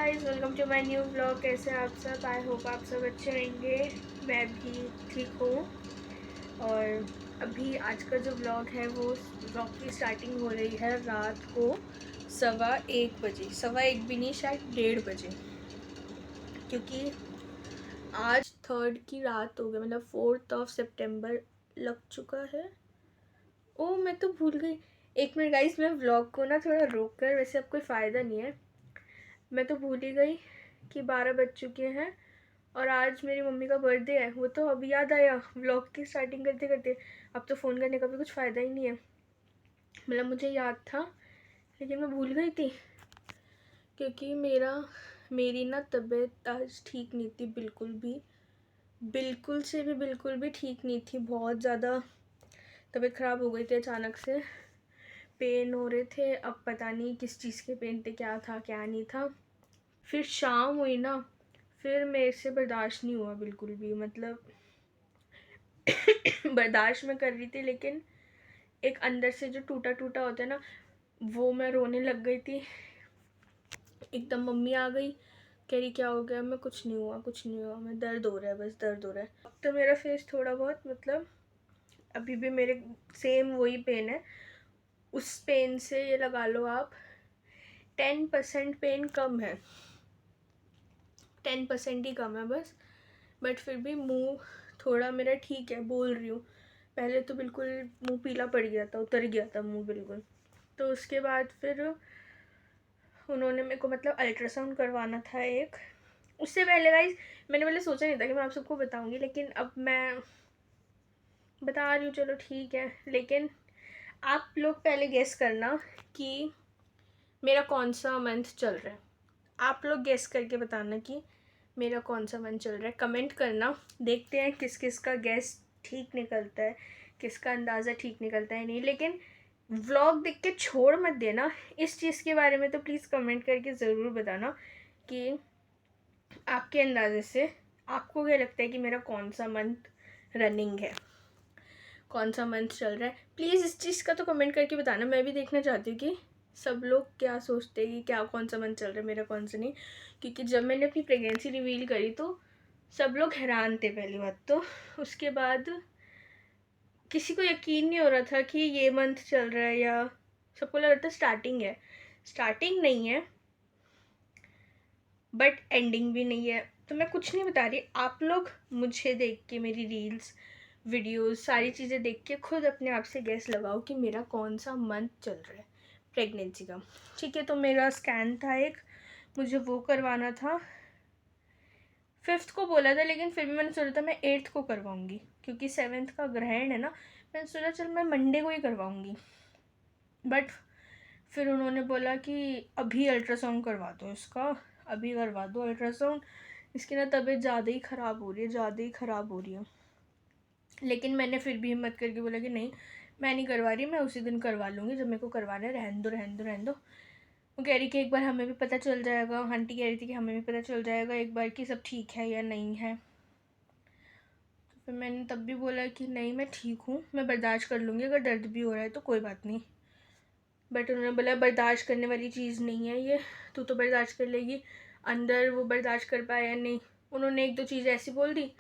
Guys, welcome to my new vlog. कैसे आप सब? आई होप आप सब अच्छे रहेंगे। मैं भी ठीक हूँ। और अभी आज का जो व्लॉग है वो व्लॉग की स्टार्टिंग हो रही है रात को 1:15 बजे। 1:15 भी नहीं, शायद 1:30 बजे, क्योंकि आज 3rd की रात हो गई, मतलब 4th सितंबर लग चुका है। ओ मैं तो भूल गई। एक मिनट गाइस, मैं व्लॉग को ना थोड़ा रोक कर, वैसे अब कोई फ़ायदा नहीं है, मैं तो भूल ही गई कि 12 बज चुके हैं और आज मेरी मम्मी का बर्थडे है। वो तो अभी याद आया व्लॉग की स्टार्टिंग करते करते। अब तो फ़ोन करने का भी कुछ फ़ायदा ही नहीं है। मतलब मुझे याद था लेकिन मैं भूल गई थी, क्योंकि मेरी ना तबीयत आज ठीक नहीं थी, बिल्कुल भी ठीक नहीं थी। बहुत ज़्यादा तबीयत ख़राब हो गई थी, अचानक से पेन हो रहे थे। अब पता नहीं किस चीज़ के पेन थे, क्या था क्या नहीं था। फिर शाम हुई ना, फिर मेरे से बर्दाश्त नहीं हुआ बिल्कुल भी। मतलब बर्दाश्त मैं कर रही थी, लेकिन एक अंदर से जो टूटा टूटा होता है ना, वो मैं रोने लग गई थी। एकदम मम्मी आ गई, कह रही क्या हो गया? मैं कुछ नहीं हुआ, मैं दर्द हो रहा है, बस दर्द हो रहा है। अब तो मेरा फेस थोड़ा बहुत, मतलब अभी भी मेरे सेम वही पेन है। उस पेन से ये लगा लो आप 10% पेन कम है, 10% ही कम है बस। बट फिर भी मुंह थोड़ा मेरा ठीक है, बोल रही हूँ। पहले तो बिल्कुल मुंह पीला पड़ गया था, उतर गया था मुंह बिल्कुल। तो उसके बाद फिर उन्होंने मेरे को मतलब अल्ट्रासाउंड करवाना था एक। उससे पहले गाइस, मैंने पहले सोचा नहीं था कि मैं आप सबको बताऊंगी, लेकिन अब मैं बता रही हूँ, चलो ठीक है। लेकिन आप लोग पहले गेस करना कि मेरा कौन सा मंथ चल रहा है। आप लोग गेस करके बताना कि मेरा कौन सा मंथ चल रहा है। कमेंट करना, देखते हैं किस किस का गेस ठीक निकलता है, किसका अंदाज़ा ठीक निकलता है नहीं। लेकिन व्लॉग देख के छोड़ मत देना इस चीज़ के बारे में। तो प्लीज़ कमेंट करके ज़रूर बताना कि आपके अंदाजे से आपको क्या लगता है कि मेरा कौन सा मंथ रनिंग है, कौन सा मंथ चल रहा है। प्लीज़ इस चीज़ का तो कमेंट करके बताना। मैं भी देखना चाहती हूँ कि सब लोग क्या सोचते हैं कि क्या कौन सा मंथ चल रहा है, मेरा कौन सा नहीं। क्योंकि जब मैंने अपनी प्रेगनेंसी रिवील करी तो सब लोग हैरान थे, पहली बात तो। उसके बाद किसी को यकीन नहीं हो रहा था कि ये मंथ चल रहा है, या सबको लग रहा था स्टार्टिंग है। स्टार्टिंग नहीं है, बट एंडिंग भी नहीं है। तो मैं कुछ नहीं बता रही, आप लोग मुझे देख के, मेरी रील्स वीडियोस सारी चीज़ें देख के खुद अपने आप से गैस लगाओ कि मेरा कौन सा मंथ चल रहा है प्रेगनेंसी का। ठीक है, तो मेरा स्कैन था एक, मुझे वो करवाना था। 5th को बोला था, लेकिन फिर भी मैंने सोचा था मैं 8th को करवाऊँगी, क्योंकि 7th का ग्रहण है ना। मैंने सोचा चल मैं मंडे को ही करवाऊँगी। बट फिर उन्होंने बोला कि अभी अल्ट्रासाउंड करवा दो इसका, अभी करवा दो अल्ट्रासाउंड, इसकी ना तबीयत ज़्यादा ही ख़राब हो रही है। लेकिन मैंने फिर भी हिम्मत करके बोला कि नहीं, मैं नहीं करवा रही, मैं उसी दिन करवा लूँगी जब मेरे को करवाना है। रहने दो। वो कह रही कि एक बार हमें भी पता चल जाएगा, आंटी कह रही थी कि हमें भी पता चल जाएगा एक बार कि सब ठीक है या नहीं है। तो फिर मैंने तब भी बोला कि नहीं, मैं ठीक हूँ, मैं बर्दाश्त कर लूँगी, अगर दर्द भी हो रहा है तो कोई बात नहीं। बट उन्होंने बोला बर्दाश्त करने वाली चीज़ नहीं है ये, तू तो बर्दाश्त कर लेगी, अंदर वो बर्दाश्त कर पाया नहीं। उन्होंने एक दो चीज़ ऐसी बोल दी,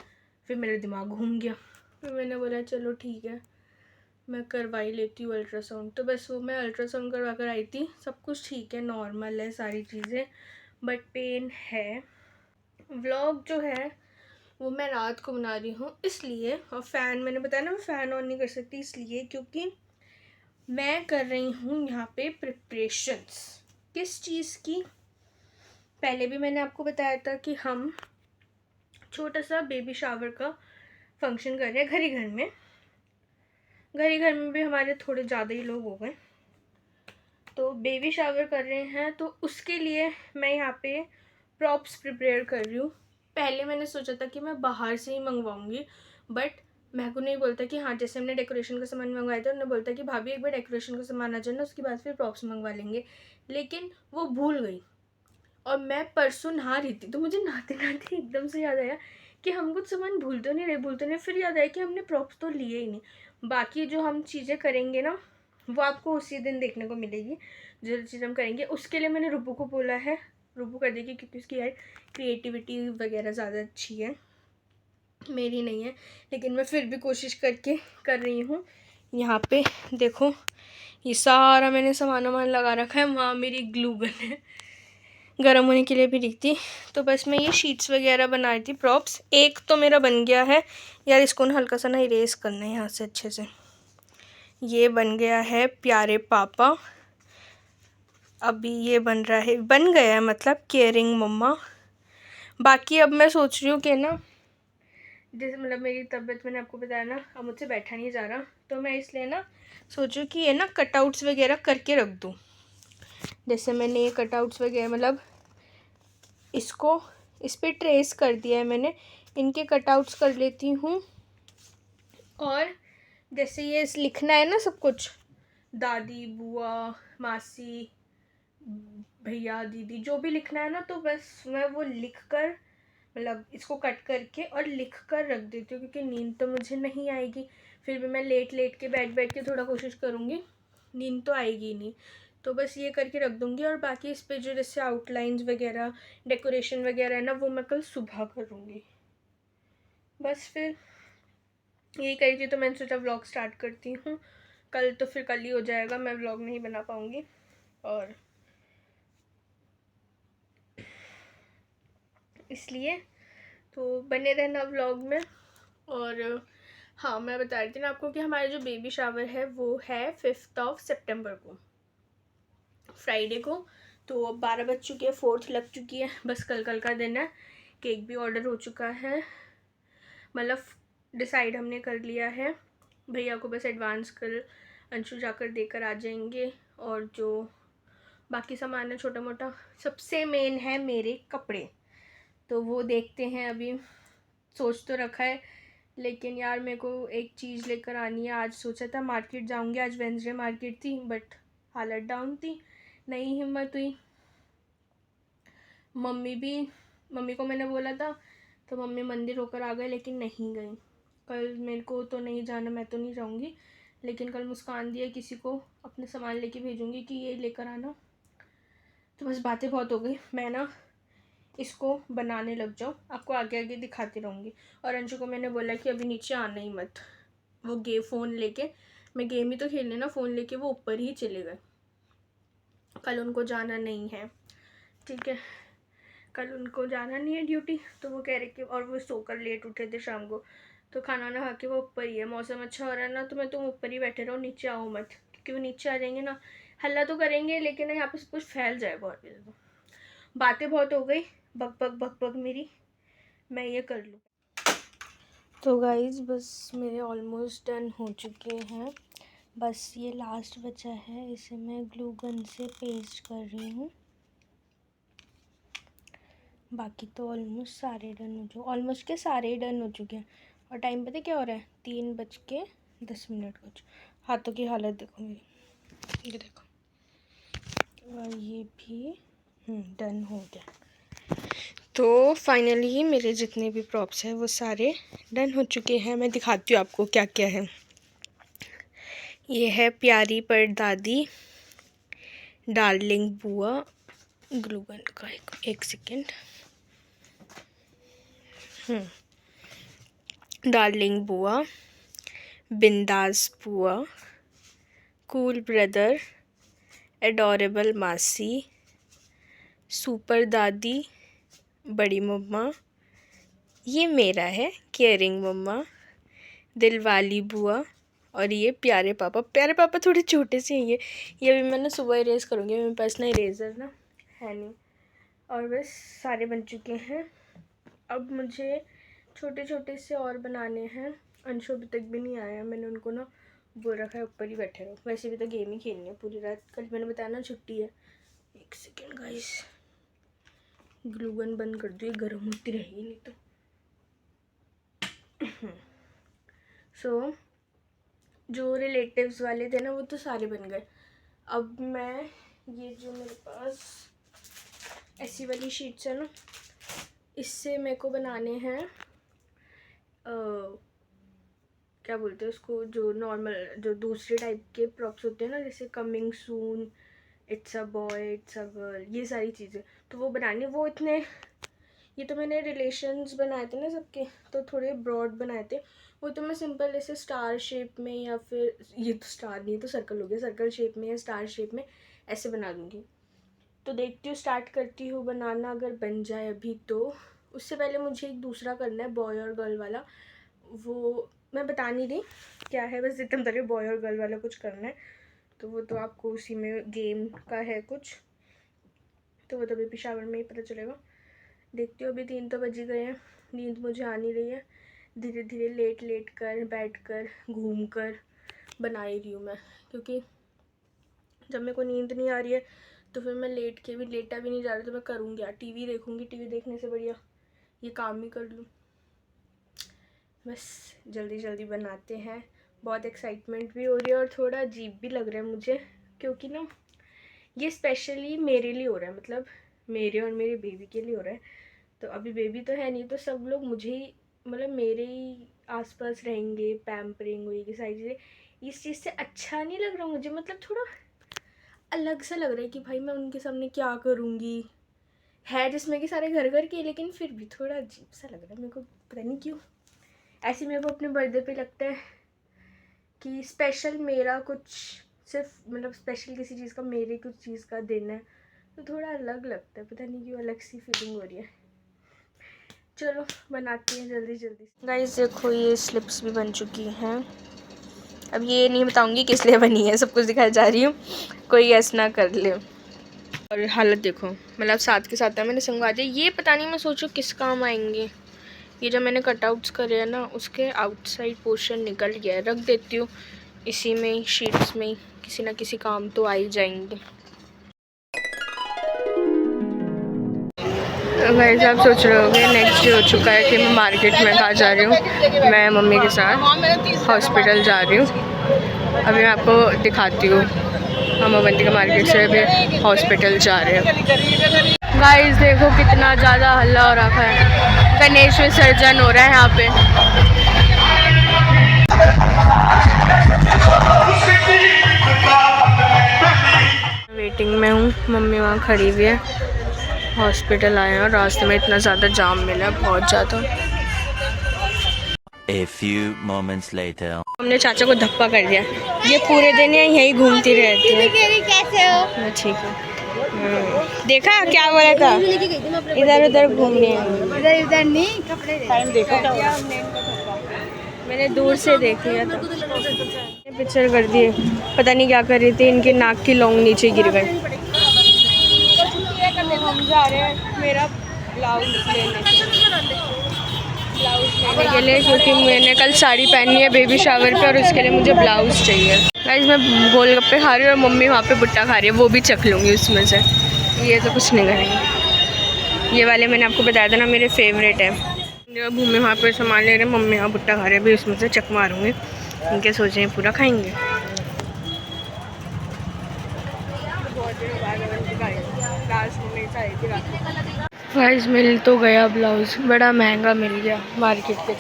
फिर मेरा दिमाग घूम गया। फिर मैंने बोला चलो ठीक है, मैं करवा ही लेती हूँ अल्ट्रासाउंड। तो बस वो मैं अल्ट्रासाउंड करवा कर आई थी, सब कुछ ठीक है, नॉर्मल है सारी चीज़ें, बट पेन है। व्लॉग जो है वो मैं रात को बना रही हूँ इसलिए, और फ़ैन मैंने बताया ना मैं फ़ैन ऑन नहीं कर सकती इसलिए, क्योंकि मैं कर रही हूँ यहाँ पे प्रिपरेशंस। किस चीज़ की? पहले भी मैंने आपको बताया था कि हम छोटा सा बेबी शावर का फंक्शन कर रहे हैं घर ही घर में। घर ही घर में भी हमारे थोड़े ज़्यादा ही लोग हो गए, तो बेबी शावर कर रहे हैं। तो उसके लिए मैं यहाँ पे प्रॉप्स प्रिपेयर कर रही हूँ। पहले मैंने सोचा था कि मैं बाहर से ही मंगवाऊँगी, बट मैं को नहीं बोलता कि हाँ, जैसे हमने डेकोरेशन का सामान मंगवाया था, उन्होंने बोलता कि भाभी एक बार डेकोरेशन का सामान आ जाना, उसके बाद फिर प्रॉप्स मंगवा लेंगे। लेकिन वो भूल गई और मैं परसों नहा रही थी, तो मुझे नहाते नहाते एकदम से याद आया कि हम कुछ सामान भूलते नहीं। फिर याद आया कि हमने प्रॉप्स तो लिए ही नहीं। बाकी जो हम चीज़ें करेंगे ना, वो आपको उसी दिन देखने को मिलेगी, जो चीज़ हम करेंगे। उसके लिए मैंने रुबू को बोला है रूबू कर देगी क्योंकि उसकी यार क्रिएटिविटी वगैरह ज़्यादा अच्छी है, मेरी नहीं है। लेकिन मैं फिर भी कोशिश करके कर रही हूँ। यहाँ पे देखो ये सारा मैंने सामान लगा रखा है। वहाँ मेरी ग्लू गन है, गर्म होने के लिए भी रखती। तो बस मैं ये शीट्स वगैरह बना रही थी, प्रॉप्स। एक तो मेरा बन गया है यार, इसको ना हल्का सा ना इरेज करना है यहाँ से अच्छे से। ये बन गया है प्यारे पापा। अभी ये बन रहा है, बन गया है मतलब केयरिंग मम्मा। बाकी अब मैं सोच रही हूँ कि ना, जैसे मतलब मेरी तबीयत मैंने आपको बताया ना, अब मुझसे बैठा नहीं जा रहा, तो मैं इसलिए ना सोचूँ कि ये ना कटआउट्स वगैरह करके रख दूँ। जैसे मैंने ये कटआउट्स वगैरह मतलब इसको इस पर ट्रेस कर दिया है मैंने, इनके कटआउट्स कर लेती हूँ। और जैसे ये लिखना है ना सब कुछ, दादी, बुआ, मासी, भैया, दीदी, जो भी लिखना है ना, तो बस मैं वो लिख कर मतलब इसको कट करके और लिख कर रख देती हूँ, क्योंकि नींद तो मुझे नहीं आएगी। फिर भी मैं लेट के बैठ के थोड़ा कोशिश करूँगी, नींद तो आएगी नहीं। तो बस ये करके रख दूँगी। और बाकी इस पे जो जैसे आउटलाइंस वगैरह, डेकोरेशन वगैरह है ना, वो मैं कल सुबह करूँगी। बस फिर यही करी थी, तो मैंने सोचा व्लॉग स्टार्ट करती हूँ। कल तो फिर कल ही हो जाएगा, मैं व्लॉग नहीं बना पाऊँगी। और इसलिए तो बने रहना व्लॉग में। और हाँ, मैं बता रही थी ना आपको कि हमारा जो बेबी शावर है वो है 5 सितंबर को, फ्राइडे को। तो अब 12 बज चुके हैं, 4 लग चुकी है, बस कल का दिन है। केक भी ऑर्डर हो चुका है, मतलब डिसाइड हमने कर लिया है। भैया को बस एडवांस कल अंशु जाकर देकर आ जाएंगे। और जो बाकी सामान है छोटा मोटा, सबसे मेन है मेरे कपड़े, तो वो देखते हैं। अभी सोच तो रखा है, लेकिन यार मेरे को एक चीज़ लेकर आनी है। आज सोचा था मार्केट जाऊंगी, आज वेंसडे मार्केट थी, बट हालत डाउन थी, नहीं हिम्मत हुई। मम्मी को मैंने बोला था, तो मम्मी मंदिर होकर आ गए, लेकिन नहीं गई। कल मेरे को तो नहीं जाना, मैं तो नहीं जाऊंगी, लेकिन कल मुस्कान दिया किसी को अपने सामान लेके भेजूंगी कि ये लेकर आना। तो बस बातें बहुत हो गई, मैं ना इसको बनाने लग जाओ, आपको आगे आगे दिखाती रहूँगी। और अंशु को मैंने बोला कि अभी नीचे आना ही मत, वो फ़ोन लेके, मैं गेम ही तो खेलने ना, फ़ोन लेके वो ऊपर ही चले गए। कल उनको जाना नहीं है, ठीक है, कल उनको जाना नहीं है ड्यूटी, तो वो कह रहे कि, और वो सोकर लेट उठे थे शाम को, तो खाना वाना खा के वो ऊपर ही है। मौसम अच्छा हो रहा है ना, तो मैं तुम ऊपर ही बैठे रहो, नीचे आओ मत, क्योंकि वो नीचे आ जाएंगे ना, हल्ला तो करेंगे, लेकिन यहाँ पे सब कुछ फैल जाएगा। और भी बातें बहुत हो गई, बक बक बक बक मेरी, मैं ये कर लूँ। तो गाइज़ बस मेरे ऑलमोस्ट डन हो चुके हैं, बस ये लास्ट बचा है, इसे मैं ग्लू गन से पेस्ट कर रही हूँ। बाकी तो ऑलमोस्ट सारे डन हो चुके, ऑलमोस्ट के सारे ही डन हो चुके हैं। और टाइम पता क्या हो रहा है, 3:10 कुछ। हाथों की हालत देखो मेरी, ये देखो। और ये भी डन हो गया। तो फाइनली मेरे जितने भी प्रॉप्स हैं वो सारे डन हो चुके हैं। मैं दिखाती हूँ आपको क्या क्या है। ये है प्यारी परदादी, डार्लिंग बुआ, ग्लू गन का एक सेकेंड, डार्लिंग बुआ, बिंदास बुआ, कूल ब्रदर, एडोरेबल मासी, सुपर दादी, बड़ी मम्मा, ये मेरा है केयरिंग मम्मा, दिलवाली बुआ, और ये प्यारे पापा। प्यारे पापा थोड़े छोटे से हैं ये अभी मैं ना सुबह इरेज करूँगी, मेरे पास ना इरेज़र ना है नहीं। और बस सारे बन चुके हैं, अब मुझे छोटे छोटे से और बनाने हैं। अंशु अभी तक भी नहीं आया, मैंने उनको ना बोल रखा है ऊपर ही बैठे रहो, वैसे भी तो गेम ही खेलनी है पूरी रात, कल मैंने बताया ना छुट्टी है। एक सेकेंड गाइस, ग्लू गन बंद कर दो, ये गर्म होती रहेगी नहीं तो। सो जो रिलेटिव्स वाले थे ना, वो तो सारे बन गए। अब मैं ये जो मेरे पास ऐसी वाली शीट्स है ना, इससे मेरे को बनाने हैं क्या बोलते हैं उसको, जो नॉर्मल जो दूसरे टाइप के प्रॉप्स होते हैं ना, जैसे coming soon, it's a boy, it's a girl, ये सारी चीज़ें। तो वो बनानी, वो इतने, ये तो मैंने रिलेशंस बनाए थे ना सबके, तो थोड़े ब्रॉड बनाए थे। वो तो मैं सिंपल ऐसे स्टार शेप में, या फिर ये तो स्टार नहीं, तो सर्कल हो गया, सर्कल शेप में या स्टार शेप में ऐसे बना दूँगी। तो देखती हूँ, स्टार्ट करती हूँ बनाना, अगर बन जाए अभी तो। उससे पहले मुझे एक दूसरा करना है, बॉय और गर्ल वाला। वो मैं बता नहीं रही क्या है, बस इतना बता रही हूँ, बॉय और गर्ल वाला कुछ करना है। तो वो तो आपको उसी में गेम का है कुछ, तो वो तो बेबी शावर में ही पता चलेगा। देखती हूँ, अभी 3 तो बज ही गए हैं, नींद मुझे आ नहीं रही है। धीरे धीरे लेट कर, बैठ कर, घूम कर बना ही रही हूँ मैं, क्योंकि जब मेरे को नींद नहीं आ रही है तो फिर मैं लेटा भी नहीं जा रहा, तो मैं करूँगी यार, टीवी देखूँगी। टीवी देखने से बढ़िया ये काम ही कर लूँ। बस जल्दी जल्दी बनाते हैं। बहुत एक्साइटमेंट भी हो रही है और थोड़ा अजीब भी लग रहा है मुझे, क्योंकि ना ये स्पेशली मेरे लिए हो रहा है, मतलब मेरे और मेरे बेबी के लिए हो रहा है। तो अभी बेबी तो है नहीं, तो सब लोग मुझे ही, मतलब मेरे ही आसपास रहेंगे, पैम्परिंग होगी, सारी चीज़ें। इस चीज़ से अच्छा नहीं लग रहा मुझे, मतलब थोड़ा अलग सा लग रहा है कि भाई मैं उनके सामने क्या करूँगी। है जिसमें कि सारे घर घर के, लेकिन फिर भी थोड़ा अजीब सा लग रहा है मेरे को, पता नहीं क्यों। ऐसे मेरे को अपने बर्थडे पे लगता है कि स्पेशल मेरा कुछ, सिर्फ मतलब स्पेशल किसी चीज़ का, मेरे कुछ चीज़ का दिन है, तो थोड़ा अलग लगता है, पता नहीं क्यों अलग सी फीलिंग हो रही है। चलो बनाती हैं जल्दी जल्दी। गाइस देखो, ये स्लिप्स भी बन चुकी हैं। अब ये नहीं बताऊंगी किस लिए बनी है, सब कुछ दिखाई जा रही हूँ, कोई गैस ना कर ले। और हालत देखो, मतलब साथ के साथ है, मैंने संगवा दिया। ये पता नहीं, मैं सोचूं किस काम आएंगे। ये जो मैंने कटआउट्स करे हैं ना, उसके आउटसाइड पोर्शन निकल गया है, रख देती हूँ इसी में ही, शीट्स में ही, किसी ना किसी काम तो आ ही जाएंगे। भाई साहब सोच रहे होंगे नेक्स्ट डे हो चुका है कि मैं मार्केट में कहाँ जा रही हूँ। मैं मम्मी के साथ हॉस्पिटल जा रही हूँ। अभी मैं आपको दिखाती हूँ, हम अवंती का मार्केट से अभी हॉस्पिटल जा रहे हैं। गाइस देखो कितना ज़्यादा हल्ला हो रखा है, गणेश विसर्जन हो रहा है यहाँ पे। वेटिंग में हूँ, मम्मी वहाँ खड़ी हुई है। हॉस्पिटल आए हैं और रास्ते में इतना ज़्यादा जाम मिला, बहुत ज़्यादा। A few moments later. हमने चाचा को धप्पा कर दिया, ये पूरे दिन यहीं घूमती रहती है। कैसे हो? मैं ठीक हूँ। देखा क्या बोला था, इधर उधर घूमने इधर उधर नहीं, कपड़े टाइम देखो क्या, मैंने दूर से देख लिया था। पिक्चर कर दिए, पता नहीं क्या कर रही थी, इनकी नाक की लौंग नीचे गिर गए। हम जा रहे हैं मेरा ब्लाउज लेने के लिए, क्योंकि मैंने कल साड़ी पहनी है बेबी शावर पे, और उसके लिए मुझे ब्लाउज चाहिए। गाइस मैं गोलगप्पे खा रही हूँ और मम्मी वहाँ पे भुट्टा खा रही है, वो भी चख लूँगी उसमें से। ये तो कुछ नहीं करेंगे, ये वाले मैंने आपको बताया था ना मेरे फेवरेट है। भूमि वहाँ पे सामान ले रहे हैं, मम्मी वहाँ भुट्टा खा रहे हैं, अभी उसमें से चक मारूँगी, इनके सोचे पूरा खाएंगे। गाइस मिल तो गया ब्लाउज़, बड़ा महंगा मिल गया मार्केट के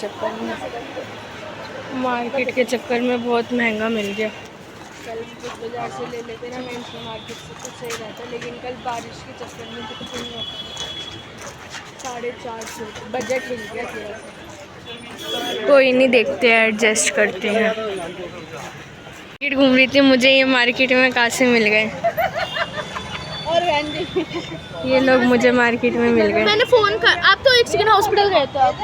चक्कर में, बहुत महंगा मिल गया। कल कुछ बाजार से ले लेते ना, मैं इसमें मार्केट से तो सही रहता, लेकिन कल बारिश के चक्कर में तो कुछ नहीं होता। 450 बजट मिल गया थोड़ा सा। कोई नहीं, देखते हैं, एडजस्ट करते हैं। मार्केट घूम रही थी, मुझे ये मार्केट में कहाँ से मिल गए, और ये लोग मुझे मार्केट में मिल गए। मैंने फोन कर, आप तो एक सेकंड हॉस्पिटल गए थे आप।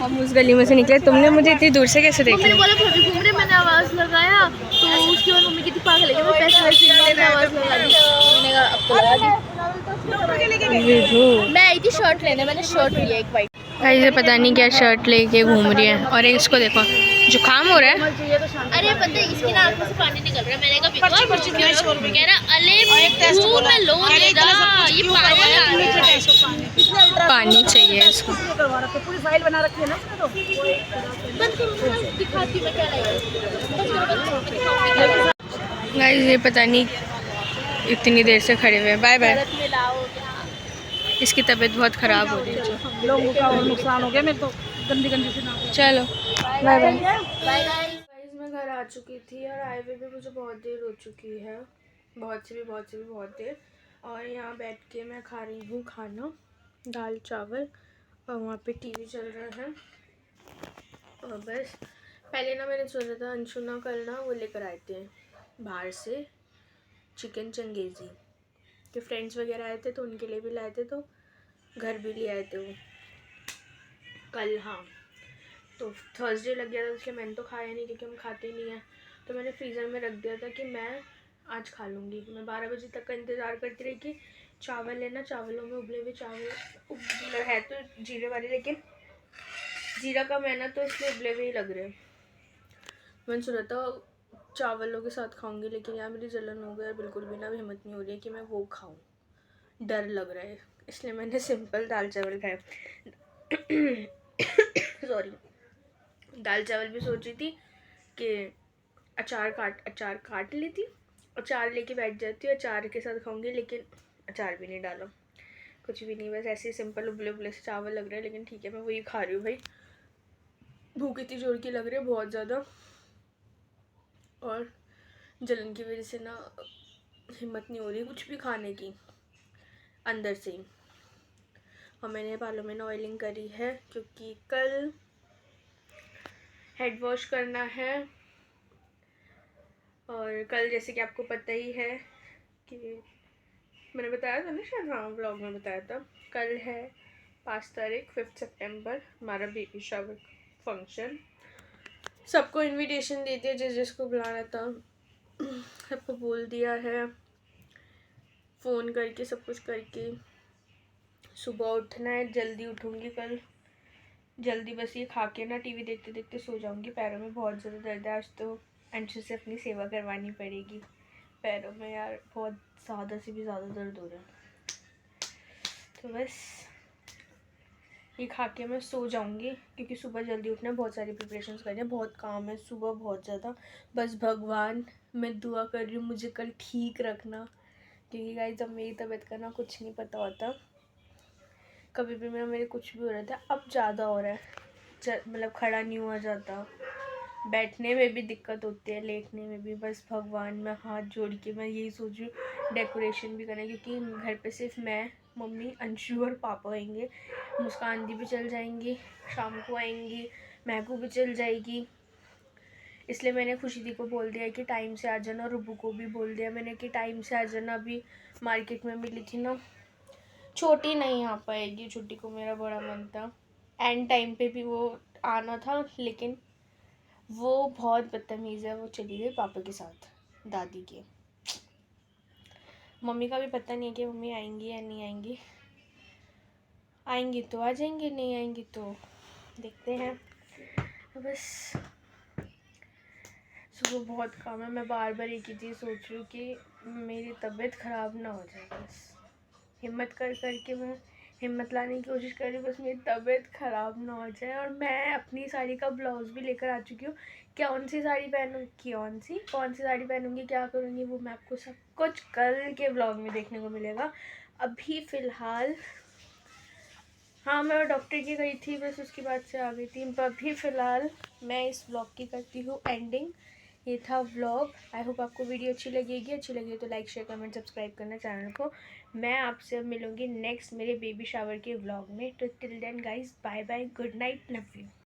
हम उस गली में से निकले, तुमने मुझे इतनी दूर से कैसे देखा? मैंने बोला भाभी घूम रहे, मैंने आवाज़ लगाया, तो उसके बाद मम्मी की पागल है, मैं पैसे वैसे आवाज़ लगा दी, मैंने कहा अब तो लगा दी। मैं आई थी शर्ट लेने, मैंने शर्ट लिया एक वाइट। भाई पता नहीं क्या शर्ट लेके घूम रही है, और इसको देखो जुकाम हो रहा है। अरे पता है इसकी ना आँख में से पानी निकल रहा है, मैंने कहा कह रहा अले मुंह में लो दे रहा, ये पानी चाहिए इसको। पूरी फाइल बना रखी है ना उसने, तो दिखाती मैं क्या गाइस ये पता नहीं इतनी देर से खड़े हुए हैं। Bye bye. इसकी तबीयत बहुत ख़राब हो रही है, लोगों का और नुकसान हो गया, मेरे तो गंदी गंदी से ना। चलो बाय बाय। मैं घर आ आ चुकी थी और आए हुए भी मुझे बहुत देर हो चुकी है, बहुत देर। और यहाँ बैठ के मैं खा रही हूँ खाना, दाल चावल, और वहाँ पे टीवी चल रहा है। और बस पहले ना मैंने सोचा था अंशु ना कल ना वो लेकर आए थे बाहर से चिकन चंगेज़ी, के फ्रेंड्स वगैरह आए थे तो उनके लिए भी लाए थे, तो घर भी ले आए थे वो कल। हाँ, तो थर्सडे लग गया था इसलिए मैंने तो खाया नहीं क्योंकि हम खाते ही नहीं हैं। तो मैंने फ्रीज़र में रख दिया था कि मैं आज खा लूँगी। मैं 12 बजे तक का इंतज़ार करती रही कि चावल लेना, चावलों में उबले हुए चावल है तो जीरे वाले, लेकिन जीरा कम है ना तो इसलिए उबले हुए ही लग रहे हैं। मैंने सोचा था चावलों के साथ खाऊंगी, लेकिन यार मेरी जलन हो गई, बिल्कुल भी ना हिम्मत नहीं हो रही है कि मैं वो खाऊं, डर लग रहा है, इसलिए मैंने सिंपल दाल चावल खाए। सॉरी, दाल चावल भी सोची थी कि अचार काट लेती, अचार लेके बैठ जाती हूँ, अचार के साथ खाऊंगी, लेकिन अचार भी नहीं डाला, कुछ भी नहीं, बस ऐसे ही सिंपल उबले उबले से चावल लग रहे हैं। लेकिन ठीक है, मैं वही खा रही हूँ भाई, भूख इतनी जोर की लग रही है बहुत ज़्यादा, और जलन की वजह से ना हिम्मत नहीं हो रही कुछ भी खाने की अंदर से ही। और मैंने बालों में ना ऑयलिंग करी है क्योंकि कल हेड वॉश करना है, और कल जैसे कि आपको पता ही है कि मैंने बताया था ना शायद, हाँ व्लॉग में बताया था, कल है 5 तारीख 5 सितंबर हमारा बेबी शावर फंक्शन। सबको इनविटेशन दे दिया जिसको बुलाना था, सबको बोल दिया है, फ़ोन करके सब कुछ करके। सुबह उठना है, जल्दी उठूँगी कल, जल्दी बस ये खा के ना टीवी देखते देखते सो जाऊँगी। पैरों में बहुत ज़्यादा दर्द है, आज तो अंशु से अपनी सेवा करवानी पड़ेगी, पैरों में यार बहुत ज़्यादा से भी ज़्यादा दर्द हो रहा है। तो बस ये खा के मैं सो जाऊँगी क्योंकि सुबह जल्दी उठना है, बहुत सारी प्रिपरेशंस करनी है, बहुत काम है सुबह, बहुत ज़्यादा। बस भगवान मैं दुआ कर रही हूँ मुझे कल ठीक रखना, क्योंकि गाइस जब मेरी तबीयत का ना कुछ नहीं पता होता, कभी भी मेरे कुछ भी हो रहा था, अब ज़्यादा हो रहा है, मतलब खड़ा नहीं हुआ जाता, बैठने में भी दिक्कत होती है, लेटने में भी। बस भगवान में हाथ जोड़ के मैं यही सोच रही हूँ डेकोरेशन भी करना, क्योंकि घर पे सिर्फ मैं, मम्मी, अंशु और पापा आएंगे, मुस्कान दी भी चल जाएंगी, शाम को आएंगी, महकू भी चल जाएगी, इसलिए मैंने खुशी दी को बोल दिया कि टाइम से आ जाना, और रुबू को भी बोल दिया मैंने कि टाइम से आ जाना। अभी मार्केट में मिली थी ना, छोटी नहीं आ पाएगी, छुट्टी को मेरा बड़ा मन था, एंड टाइम पे भी वो आना था, लेकिन वो बहुत बदतमीज़ है, वो चली गई पापा के साथ दादी के। मम्मी का भी पता नहीं है कि मम्मी आएंगी या नहीं आएंगी, आएंगी तो आ जाएंगी, नहीं आएंगी तो देखते हैं। बस सुबह बहुत काम है, मैं बार बार एक ही चीज़ सोच रही हूँ कि मेरी तबीयत ख़राब ना हो जाए, बस हिम्मत करके मैं हिम्मत लाने की कोशिश कर रही हूँ, बस मेरी तबीयत ख़राब ना हो जाए। और मैं अपनी साड़ी का ब्लाउज़ भी लेकर आ चुकी हूँ, कौन सी साड़ी कौन सी साड़ी पहनूँगी, क्या करूँगी, वो मैं आपको सब कुछ कल के ब्लॉग में देखने को मिलेगा। अभी फ़िलहाल हाँ, मैं डॉक्टर की गई थी, बस उसके बाद से आ गई थी। अभी फ़िलहाल मैं इस ब्लॉग की करती हूँ एंडिंग। ये था व्लॉग, आई होप आपको वीडियो अच्छी लगी तो लाइक शेयर कमेंट सब्सक्राइब करना चैनल को। मैं आपसे मिलूँगी नेक्स्ट मेरे बेबी शावर के व्लॉग में। तो till then guys, bye bye, good night, love you.